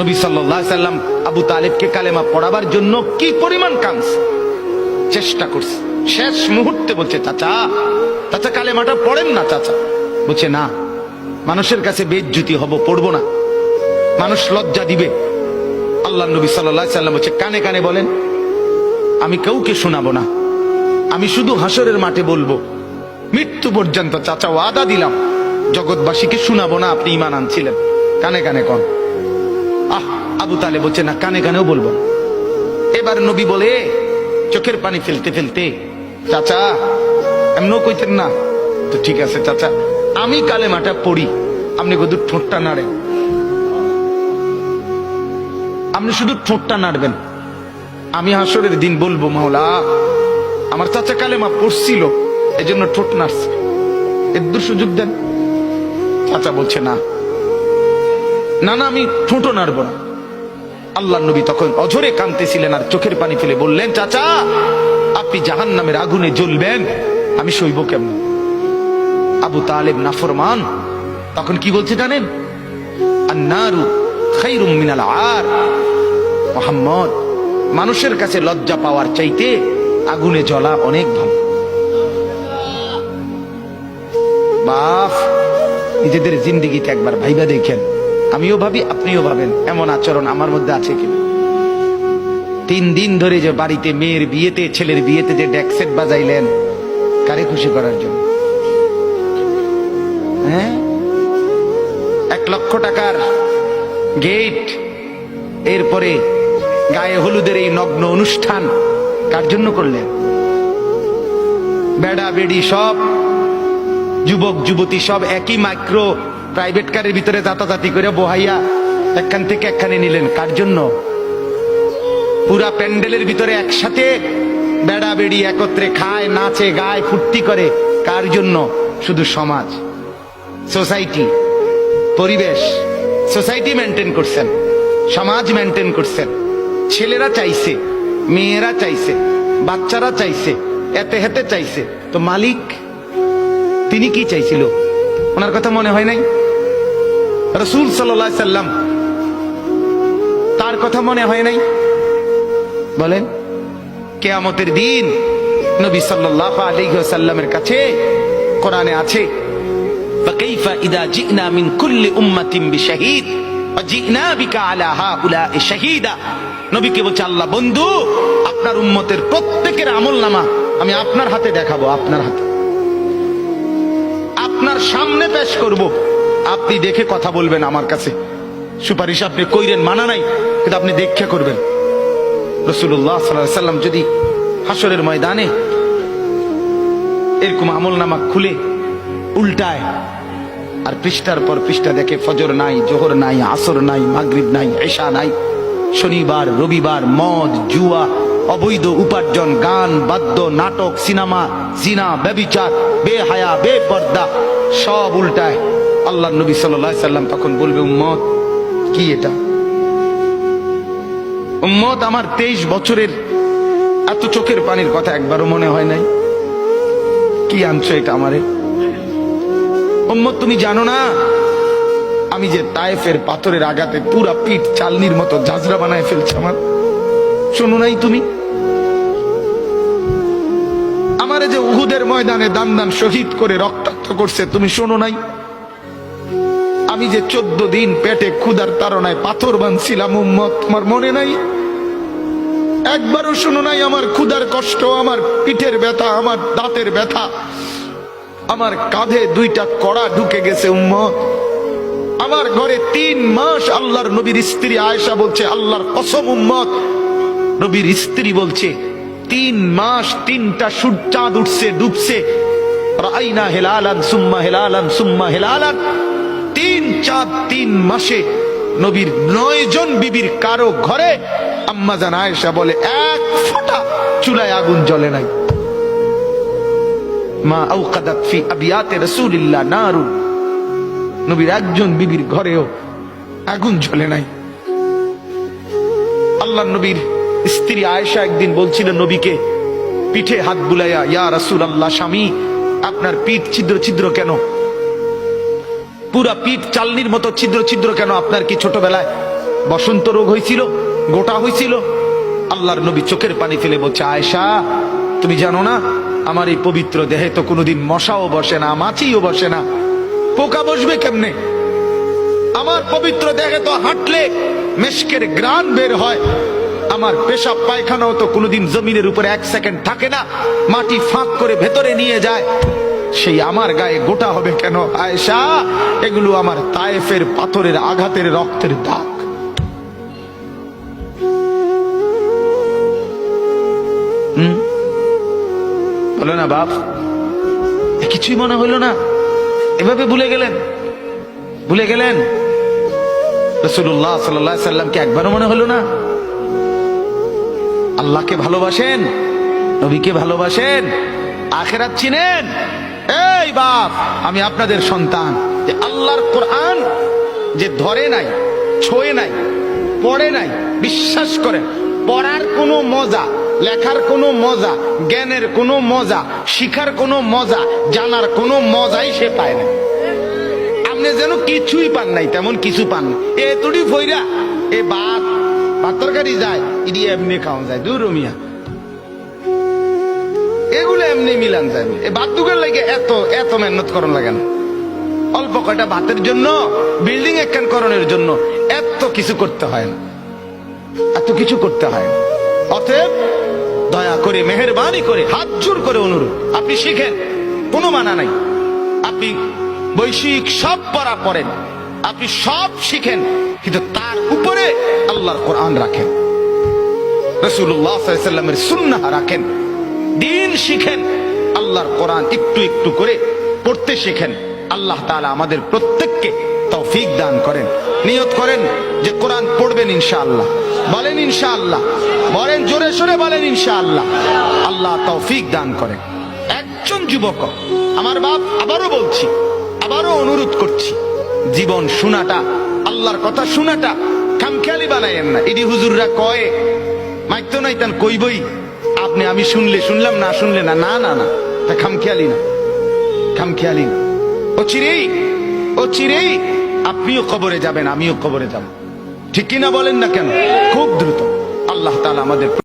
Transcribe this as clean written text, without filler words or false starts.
নবী সাল্লাল্লাহু আলাইহি সাল্লাম আবু তালেবকে কালেমা পড়াবার জন্য কি পরিমাণ কাঁদছে, চেষ্টা করছে। শেষ মুহূর্তে বলছে, চাচা চাচা কালেমাটা পড়েন না চাচা। বলছে না, মানুষের কাছে বেইজ্জতি হব, পড়বো না, মানুষ লজ্জা দিবে। আল্লাহ নবী সাল্লাল্লাহু আলাইহি সাল্লাম বলছে, কানে কানে বলেন, আমি কাউকে শোনাবো না, আমি শুধু হাসরের মাঠে বলবো, মৃত্যু পর্যন্ত চাচা ওয়াদা দিলাম জগৎবাসীকে শোনাবো না আপনি ঈমান আনছিলেন, কানে কানে কন। আবু তালেব বলছে না, কানে কানেও বলবো। এবার নবী বলে চোখের পানি ফেলতে ফেলতে, চাচা এমনও কইতেন না তো, ঠিক আছে চাচা, আমি কালেমাটা পড়ি, আপনি শুধু ঠোঁটটা নাড়েন, আপনি শুধু ঠোঁটটা নাড়বেন, আমি হাসরের দিন বলবো, মাওলা আমার চাচা কালেমা পড়ছিল এজন্য ঠোঁট নাড়ছে, এর সুযোগ দেন। চাচা বলছে না না না, আমি ঠোঁটও নাড়বো না। আল্লাহ নবী তখন অঝরে কাঁদতেছিলেন আর চোখের পানি ফেলে বললেন, চাচা আপনি জাহান্নামের আগুনে জ্বলবেন, আমি সইব কেমন? আবু তালেব নাফরমান তখন কি বলছে জানেন? আন্নারু খায়রুম মিনাল আর। মুহাম্মদ, মানুষের কাছে লজ্জা পাওয়ার চাইতে আগুনে জ্বলা অনেক ভালো। বাপ, নিজেদের জিন্দেগিতে একবার ভাইবা দেখেন, আমিও ভাবি আপনিও ভাবেন এমন আচরণ আমার মধ্যে আছে কিনা। 3 দিন ধরে যে বাড়িতে মেয়ের বিয়েতে, ছেলের বিয়েতে যে ডেকসেট বাজাইলেন, কারে খুশি করার জন্য? হ্যাঁ, 1 লক্ষ টাকার গেট, এরপরে গায়ে হলুদের এই নগ্ন অনুষ্ঠান কার জন্য করলেন? বেড়া বেড়ি সব, যুবক যুবতী সব একই মাইক্রো প্রাইভেট কারের ভিতরে যাতাযাতি করে বহাইয়া একখান থেকে একখানে নিলেন, কার জন্য? পুরা প্যান্ডেলের ভিতরে একসাথে বেড়া বেড়ি একত্রে খায়, নাচে, গায়, ফুর্তি করে, কার জন্য? শুধু সমাজ, সোসাইটি, পরিবেশ, সোসাইটি মেনটেন করছেন, সমাজ মেনটেন করছেন। ছেলেরা চাইছে, মেয়েরা চাইছে, বাচ্চারা চাইছে, এতে হেতে চাইছে, তো মালিক তিনি কি চাইছিল? ওনার কথা মনে হয় নাই? রাসূল সাল্লাল্লাহু আলাইহি সাল্লাম, তার কথা মনে হয় নাই? বলেন, কিয়ামতের দিন নবী সাল্লাল্লাহু আলাইহি ওয়াসাল্লামের কাছে কোরআনে আছে, ফাকাইফা ইযা জিনা মিন কুল্লি উম্মাতিন বিশাহীদ ওয়া জিনা বিকা আলা হাউলা'i শাহীদা। নবীকে বলছে আল্লাহ, বন্ধু আপনার উম্মতের প্রত্যেকের আমলনামা আমি আপনার হাতে দেখাবো, আপনার হাতে, আপনার সামনে পেশ করব, আপনি দেখে কথা বলবেন। আমার কাছে সুপারিশ আপনি কইরেন, মানা নাই, কিন্তু আপনি দেখে করবেন। রাসূলুল্লাহ সাল্লাল্লাহু আলাইহি ওয়াসাল্লাম যদি হাসরের ময়দানে এরকম আমলনামা খুলে উল্টায় আর পৃষ্ঠার পর পৃষ্ঠা দেখে, ফজর নাই, জোহর নাই, আসর নাই, মাগরিব নাই, ইশা নাই, শনিবার রবিবার, মদ জুয়া, অবৈধ উপার্জন, গান বাদ্য, নাটক, সিনেমা, জিনা, ব্যভিচার, বেহায়া, বেপর্দা সব উল্টায়। আল্লাহর নবী সাল্লাল্লাহু আলাইহি সাল্লাম তখন বলবে, উম্মত কি এটা? উম্মত, আমার 23 বছরের এত চোখের পানির কথা একবারও মনে হয় নাই? কি আনছো এটা আমারে? উম্মত, তুমি জানো না আমি যে তায়েফের পাথরের আঘাতে পুরা পিঠ চালনির মতো ঝাঁঝরা বানায় ফেলছে আমার? শোনো নাই তুমি? আমারে যে উহুদের ময়দানে দান দান শহীদ করে রক্তাক্ত করছে, তুমি শোনো নাই? আমি যে 14 দিন পেটে ক্ষুধার তাড়নায় পাথর বাঁধছিলাম, উম্মত তোমার মনে নাই? একবারও শোনো নাই আমার ক্ষুধার কষ্ট, আমার পিঠের ব্যথা, আমার দাঁতের ব্যথা, আমার কাঁধে 2টা কড়া ঢুকে গেছে? উম্মত, আমার ঘরে 3 মাস আল্লাহর নবীর স্ত্রী আয়েশা বলছে, আল্লাহর কসম উম্মত, নবীর স্ত্রী বলছে 3 মাস 3টা চাঁদ উঠছে ডুবছে, রাআইনা হিলালান সুম্মা হিলালান সুম্মা হিলালান, 3 চাঁদ 3 মাসে নবীর 9 জন বিবির কারো ঘরে আম্মা জান আয়েশা বলে 1 ফোঁটা চুলায় আগুন জ্বলে নাই। মা আওকাদাত ফি আবিয়াতে রাসূলিল্লাহ নারুন, নবীর একজন বিবির ঘরেও আগুন জ্বলে নাই। আল্লাহর নবীর স্ত্রী আয়েশা একদিন বলছিল নবীকে, পিঠে হাত বুলাইয়া, ইয়া রাসূলুল্লাহ, স্বামী আপনার পিঠ ছিদ্র ছিদ্র কেন? পুরা পিঠ চালনির মতো ছিদ্র ছিদ্র কেন? আপনার কি ছোটবেলায় বসন্ত রোগ হয়েছিল, গোটা হয়েছিল। আল্লাহর নবী চোখের পানি ফেলে বলছে, আয়েশা তুমি জানো না আমার এই পবিত্র দেহে তো কোনোদিন মশাও বসে না, মাছিও বসে না, পোকা বসবে কেমনে? আমার পবিত্র দেহে তো হাঁটলে মেশকের গ্রান বের হয়, আমার পেশাব পায়খানাও তো কোনোদিন জমিনের উপরে 1 সেকেন্ড থাকে না, মাটি ফাঁক করে ভেতরে নিয়ে যায়, সেই আমার গায়ে গোটা হবে কেন? আয়েশা এগুলো আমার তায়েফের পাথরের আঘাতের রক্তের দাগ। বলো না বাপ, কিছুই মনে হইল না? এভাবে ভুলে গেলেন, ভুলে গেলেন? রাসূলুল্লাহ সাল্লাল্লাহু আলাইহি সাল্লামকে একবারও মনে হলো না? আল্লাহকে ভালোবাসেন, নবীকে ভালোবাসেন, আখিরাত চিনেন? এই বাপ, আমি আপনাদের সন্তান, যে আল্লাহর কোরআন যে ধরে নাই, ছোঁয়ে নাই, পড়ে নাই, বিশ্বাস করেন পড়ার কোনো মজা, লেখার কোনো মজা, জ্ঞানের কোনো মজা, শিখার কোনো মজা, জানার কোনো মজাই সে পায় না। আপনি যেন কিছুই পান নাই, তেমন কিছু পান না। এ তুড়ি ফইরা এ ভাত তরকারি যায়, ইডি এমনি খাওয়া যায়, দূর মিয়া, এগুলো এমনি মিলান যায়। এ ভাত দুগের লাগে এত এত মেহনত করন লাগে না। অল্প কয়টা ভাতের জন্য, বিল্ডিং একখান করণের জন্য এত কিছু করতে হয় না, এত কিছু করতে হয় না। অতএব দয়া করে, মেহেরবানি করে, হাত জোর করে অনুরোধ, আপনি শিখেন, কোনো মানা নাই। আপনি বৈশ্বিক সব পড়া পড়েন, আপনি সব শিখেন, কিন্তু তার উপরে আল্লাহর কোরআন রাখেন, রাসূলুল্লাহ সাল্লাল্লাহু আলাইহি ওয়াসাল্লামের সুন্নাহ রাখেন, দিন শিখেন, আল্লাহর কোরআন একটু একটু করে পড়তে শিখেন। আল্লাহ তাআলা আমাদের প্রত্যেককে তৌফিক দান করেন। নিয়ত করেন যে কোরআন পড়বেন ইনশাআল্লাহ। বলেন ইনশাআল্লাহ, বলেন জোরে সোরে বলেন ইনশাআল্লাহ। আল্লাহ তৌফিক দান করেন। একজন যুবক, আমার বাপ, আবারও বলছি, আবারও অনুরোধ করছি, জীবন শোনাটা, আল্লাহর কথা শোনাটা খামখেয়ালি বানায়েন না। ইডি হুজুররা কয় মাইতো নাই তান কইবই, আপনি আমি শুনলে শুনলাম, না শুনলে না, না না না, তা খামখেয়ালি না, খামখেয়ালি না। ও চিরেই আপনিও কবরে যাবেন, আমিও কবরে যাব, ঠিক কিনা বলেন না কেন? খুব দ্রুত। আল্লাহ তাআলা আমাদের